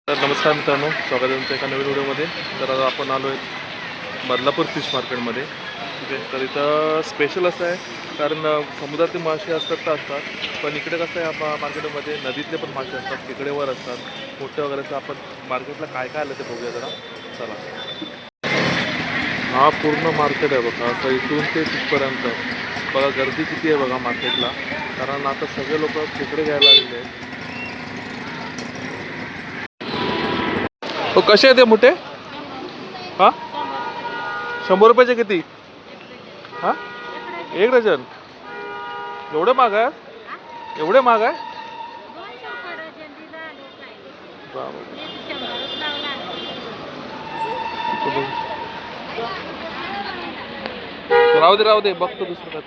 तर नमस्कार मित्रांनो, स्वागत आहे तुमच्या एका नवीन व्हिडिओमध्ये. तर आज आपण आलो आहे बदलापूर फिश मार्केटमध्ये. ठीक आहे, तर इथं स्पेशल असं आहे कारण समुद्रातील मासे असतात तर असतात, पण इकडे कसं आहे मार्केटमध्ये नदीतले पण मासे असतात, खेकडेवर असतात मोठे वगैरे. असं आपण मार्केटला काय काय आलं ते बघूया जरा. चला, हा पूर्ण मार्केट आहे बघा, असं इथून ते तिथपर्यंत. बघा गर्दी किती आहे बघा मार्केटला, कारण आता सगळे लोक खेकडे घ्यायला आलेले आहेत. हो, कसे आहे ते मोठे? हां, 100 रुपयाचे किती? हां, 1 डझन. एवढे महाग आहे? एवढे महाग आहे? बाबा. राहू दे बघतो दुसरं काय.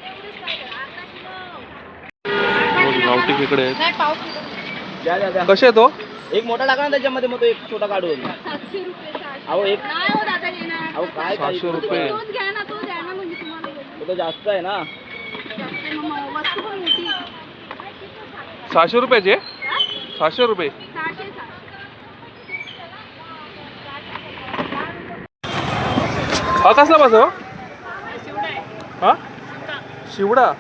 गावठी खेकडे आहेत. कसे आहे तो? एक मोठा टाका ना त्याच्यामध्ये, मग तो एक छोटा काढून. अहो एक अहो काय 700 रुपये. तो जास्त आहे ना. 600 रुपयाचे? 600 रुपये. हा कसला बसव? हा, शिवडा.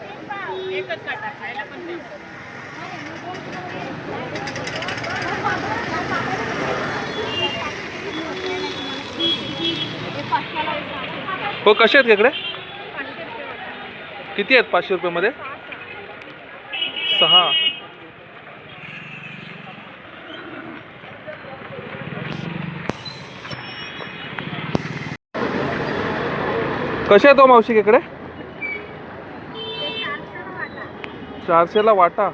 हो, कसे आहेत खेकडे? किती आहेत 500 रुपयामध्ये? 6. कसे आहेत तो मावशी खेकडे? 400ला वाटा.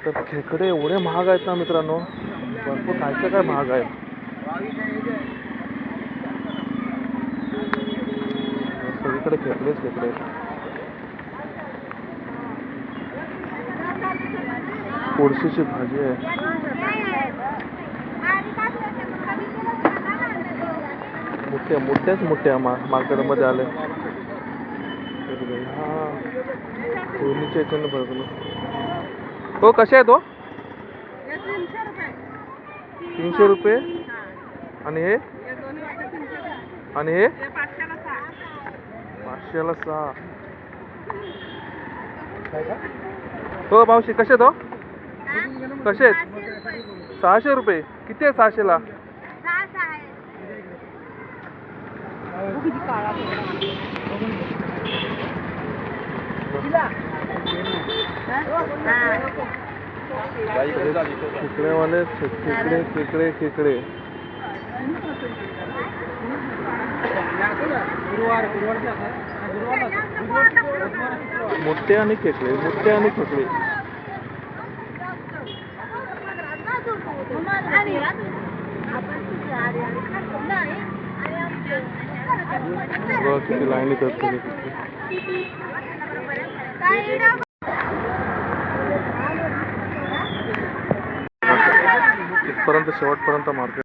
तर खेकडे एवढे महाग आहेत ना मित्रांनो, भरपूर काय महाग आहे. सगळीकडे खेकडेच खेकडे. कोळशीची भाजी आहे. मोठ्या मार्केटमध्ये आले. हा, दोन्हीच्या याच्यानं बघलो. हो, कसे आहे तो? 300 रुपये. आणि हे? आणि हे 500ला 6. हो मावशी, कसे तो? कसे आहेत? 600 रुपये. किती आहे 600ला? खेकडेवाले खेकडे. मोठे आणि खेकडे. किती लाईन करते. इथपर्यंत शेवटपर्यंत मार्केट.